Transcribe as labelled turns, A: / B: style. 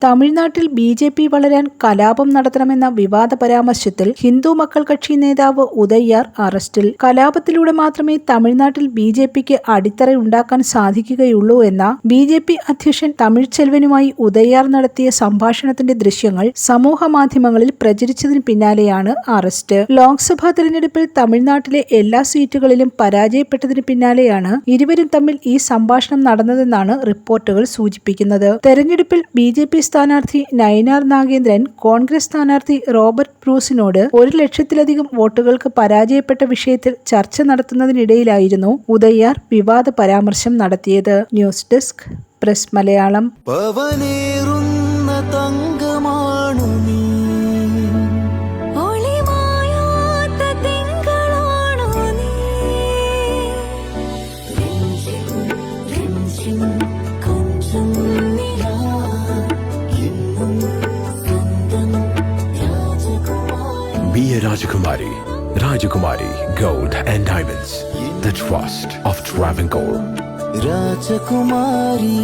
A: തമിഴ്നാട്ടിൽ ബി.ജെ.പി. വളരാൻ കലാപം നടത്തണമെന്ന വിവാദ പരാമർശത്തിൽ ഹിന്ദു മക്കൾ കക്ഷി നേതാവ് ഉദയ്യാർ അറസ്റ്റിൽ. കലാപത്തിലൂടെ മാത്രമേ തമിഴ്നാട്ടിൽ ബി.ജെ.പിക്ക് അടിത്തറയുണ്ടാക്കാൻ സാധിക്കുകയുള്ളൂ എന്ന ബി.ജെ.പി. അധ്യക്ഷൻ തമിഴ്ചെൽവനുമായി ഉദയ്യാർ നടത്തിയ സംഭാഷണത്തിന്റെ ദൃശ്യങ്ങൾ സമൂഹമാധ്യമങ്ങളിൽ പ്രചരിച്ചതിന് പിന്നാലെയാണ് അറസ്റ്റ്. ലോക്സഭാ തെരഞ്ഞെടുപ്പിൽ തമിഴ്നാട്ടിലെ എല്ലാ സീറ്റുകളിലും പരാജയപ്പെട്ടതിന് പിന്നാലെയാണ് ഇരുവരും തമ്മിൽ ഈ സംഭാഷണം നടന്നതെന്നാണ് റിപ്പോർട്ടുകൾ സൂചിപ്പിക്കുന്നത്. തെരഞ്ഞെടുപ്പിൽ ബി.ജെ.പി. സ്ഥാനാർത്ഥി നയിനാർ നാഗേന്ദ്രൻ കോൺഗ്രസ് സ്ഥാനാർത്ഥി റോബർട്ട് ബ്രൂസിനോട് 1,00,000-ലധികം വോട്ടുകൾക്ക് പരാജയപ്പെട്ട വിഷയത്തിൽ ചർച്ച നടത്തുന്നതിനിടയിലായിരുന്നു ഉദയ്യാർ വിവാദ പരാമർശം നടത്തിയത്. News desk press Malayalam.
B: Be a Rajakumari. Rajakumari Gold and Diamonds. The trust of Travancore.
C: Rajakumari.